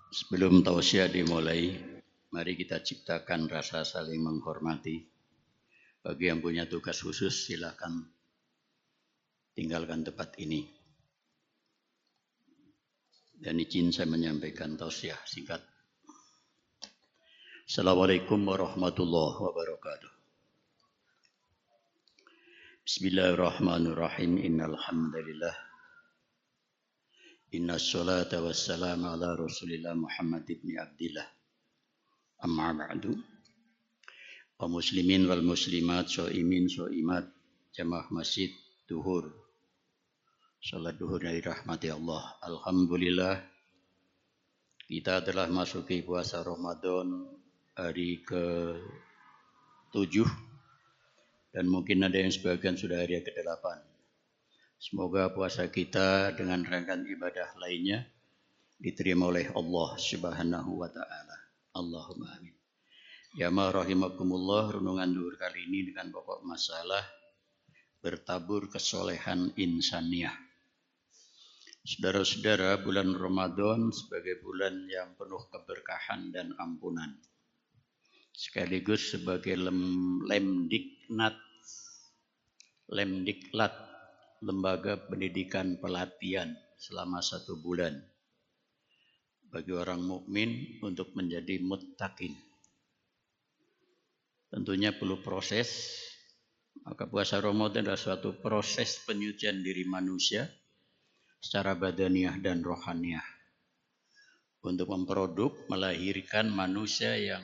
Sebelum tausiah dimulai, mari kita ciptakan rasa saling menghormati. Bagi yang punya tugas khusus, silakan tinggalkan tempat ini. Dan izin saya menyampaikan tausiah singkat. Assalamualaikum warahmatullahi wabarakatuh. Bismillahirrahmanirrahim. Innalhamdulillah. Inna salata wassalam ala rasulillah Muhammad ibn Abdillah. Amma ba'du. Wa muslimin wal muslimat, so'imin, so'imat, jamaah masjid, duhur. Salat duhur dari rahmati Allah. Alhamdulillah, kita telah masuki puasa Ramadan hari ke-7 dan mungkin ada yang sebagian sudah hari ke-8. Semoga puasa kita dengan rangkaian ibadah lainnya diterima oleh Allah Subhanahu wa taala. Allahumma amin. Ya ma rahimakumullah, renungan duhur kali ini dengan pokok masalah bertabur kesolehan insaniah. Saudara-saudara, bulan Ramadan sebagai bulan yang penuh keberkahan dan ampunan, sekaligus sebagai lemdiklat, lembaga pendidikan pelatihan selama 1 bulan bagi orang mukmin untuk menjadi muttaqin. Tentunya perlu proses, maka puasa Ramadan adalah suatu proses penyucian diri manusia secara badaniah dan rohaniah untuk melahirkan manusia yang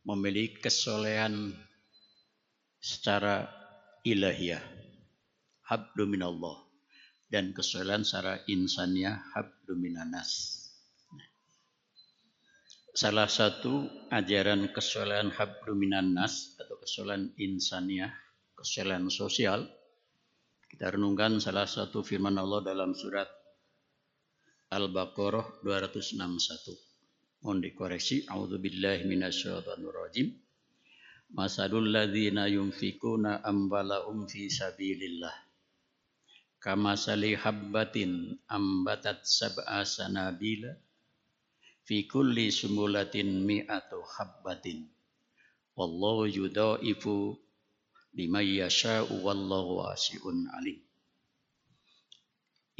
memiliki kesolehan secara ilahiyah, hablu minallah, dan kesolehan secara insaniah, hablu minanas. Salah satu ajaran kesolehan hablu minanas atau kesolehan insaniah, kesolehan sosial, kita renungkan salah satu firman Allah dalam surat Al-Baqarah 261. Mohon dikoreksi. A'udzubillahi minasyaitonirrajim. Masalul ladzina yunfikuna amwalahum fi sabilillah kamasali habbatin ambatat sab'a sanabila fi kulli sumulatin mi'atu habbatin wallahu yudha'ifu liman yasha'u wallahu wasi'un alim.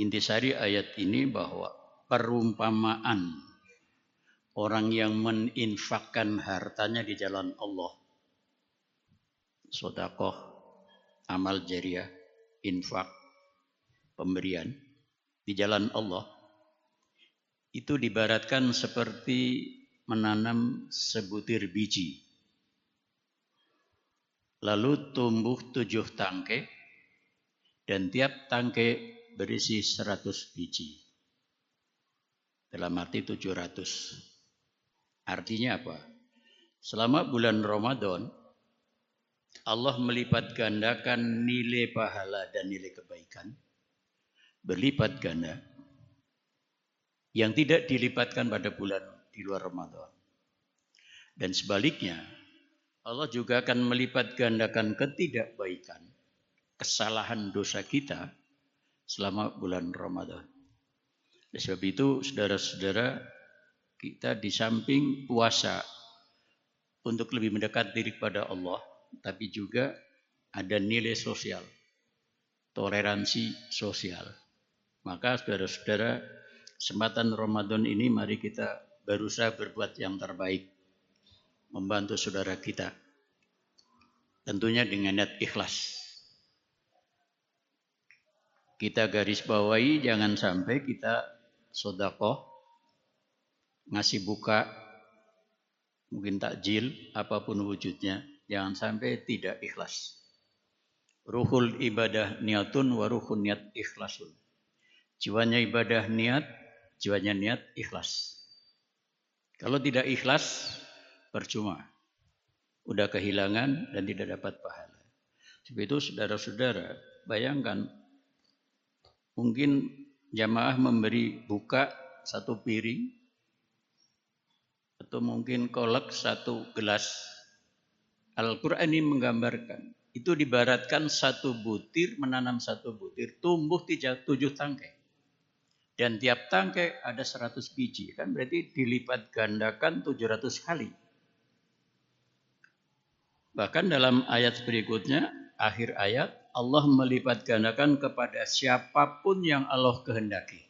Intisari ayat ini bahwa perumpamaan orang yang meninfakkan hartanya di jalan Allah, sedekah, amal jariah, infak, pemberian di jalan Allah, itu diibaratkan seperti menanam sebutir biji. Lalu tumbuh 7 tangkai dan tiap tangkai berisi 100 biji. Dalam arti 700. Artinya apa? Selama bulan Ramadan, Allah melipat gandakan nilai pahala dan nilai kebaikan, berlipat ganda, yang tidak dilipatkan pada bulan di luar Ramadan. Dan sebaliknya, Allah juga akan melipat gandakan ketidakbaikan, kesalahan dosa kita selama bulan Ramadan. Oleh sebab itu, saudara-saudara, kita di samping puasa untuk lebih mendekat diri kepada Allah, tapi juga ada nilai sosial, toleransi sosial. Maka saudara-saudara, kesempatan Ramadan ini mari kita berusaha berbuat yang terbaik, membantu saudara kita, tentunya dengan niat ikhlas. Kita garis bawahi jangan sampai kita sedekah, ngasih buka, mungkin takjil, apapun wujudnya, jangan sampai tidak ikhlas. Ruhul ibadah niatun wa ruhun niat ikhlasun. Jiwanya ibadah niat, jiwanya niat ikhlas. Kalau tidak ikhlas, percuma. Udah kehilangan dan tidak dapat pahala. Sebab itu saudara-saudara, bayangkan mungkin jamaah memberi buka 1 piring atau mungkin kolak 1 gelas. Al-Quran ini menggambarkan, itu dibaratkan 1 butir, menanam 1 butir, tumbuh 7 tangkai. Dan tiap tangkai ada 100 biji. Kan berarti dilipat gandakan 700 kali. Bahkan dalam ayat berikutnya, akhir ayat, Allah melipat gandakan kepada siapapun yang Allah kehendaki.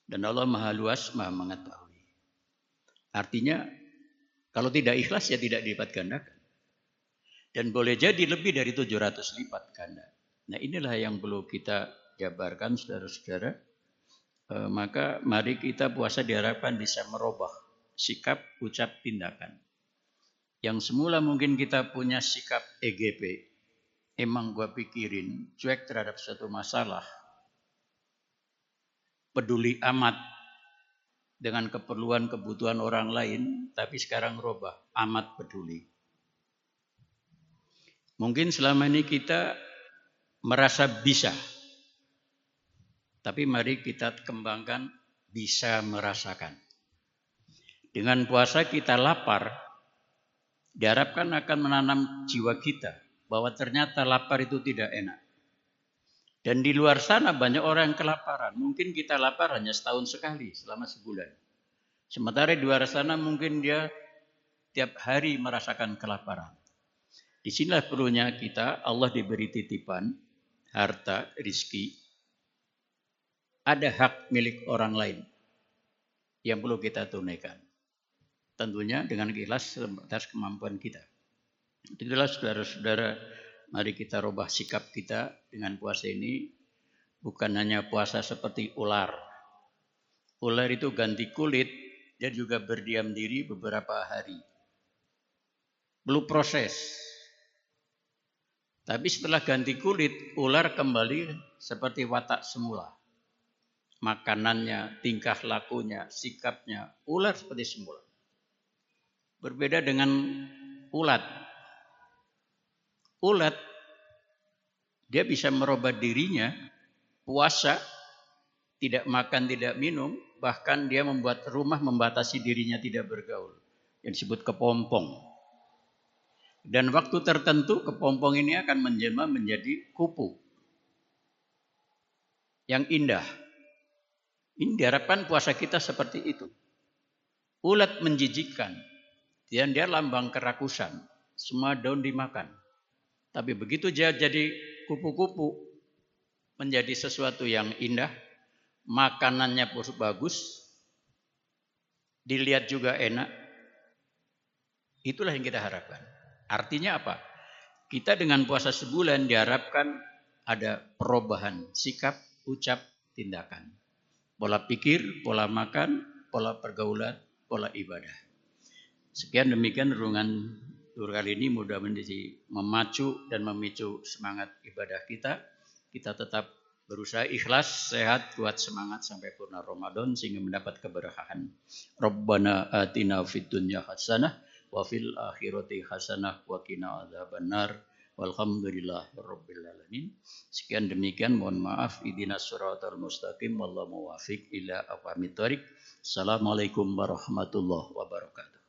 Dan Allah maha luas, maha mengetahui. Artinya, kalau tidak ikhlas ya tidak dilipat gandakan. Dan boleh jadi lebih dari 700 lipat ganda. Nah inilah yang perlu kita jabarkan saudara-saudara. Maka mari kita puasa diharapkan bisa merubah sikap, ucap, tindakan. Yang semula mungkin kita punya sikap EGP. Emang gua pikirin, cuek terhadap suatu masalah. Peduli amat dengan keperluan kebutuhan orang lain, tapi sekarang rubah, amat peduli. Mungkin selama ini kita merasa bisa, tapi mari kita kembangkan bisa merasakan. Dengan puasa kita lapar, diharapkan akan menanam jiwa kita bahwa ternyata lapar itu tidak enak. Dan di luar sana banyak orang yang kelaparan. Mungkin kita lapar hanya setahun sekali selama sebulan. Sementara di luar sana mungkin dia tiap hari merasakan kelaparan. Disinilah perlunya kita, Allah diberi titipan, harta, rizki. Ada hak milik orang lain yang perlu kita tunaikan. Tentunya dengan ikhlas atas kemampuan kita. Itulah saudara-saudara, mari kita rubah sikap kita dengan puasa ini. Bukan hanya puasa seperti ular. Ular itu ganti kulit, dia juga berdiam diri beberapa hari. Belum proses. Tapi setelah ganti kulit, ular kembali seperti watak semula. Makanannya, tingkah lakunya, sikapnya, ular seperti semula. Berbeda dengan ulat. Ulat, dia bisa merubah dirinya, puasa, tidak makan, tidak minum, bahkan dia membuat rumah membatasi dirinya tidak bergaul. Yang disebut kepompong. Dan waktu tertentu kepompong ini akan menjelma menjadi kupu. Yang indah. Ini diharapkan puasa kita seperti itu. Ulat menjijikkan. Dan dia lambang kerakusan. Semua daun dimakan. Tapi begitu dia jadi kupu-kupu. Menjadi sesuatu yang indah. Makanannya pun bagus. Dilihat juga enak. Itulah yang kita harapkan. Artinya apa? Kita dengan puasa sebulan diharapkan ada perubahan sikap, ucap, tindakan. Pola pikir, pola makan, pola pergaulan, pola ibadah. Sekian demikian renungan kali ini mudah-mudahan memacu dan memicu semangat ibadah kita. Kita tetap berusaha ikhlas, sehat, kuat semangat sampai purna Ramadan sehingga mendapat keberkahan. Rabbana atina fid dunya hasanah wa fil akhirati hasanah wa qina adzabannar. Walhamdulillahirabbil alamin. Sekian demikian, mohon maaf. Ihdinas siratal mustaqim wallahu muwaffiq ila aqwamit thoriq. Assalamualaikum warahmatullahi wabarakatuh.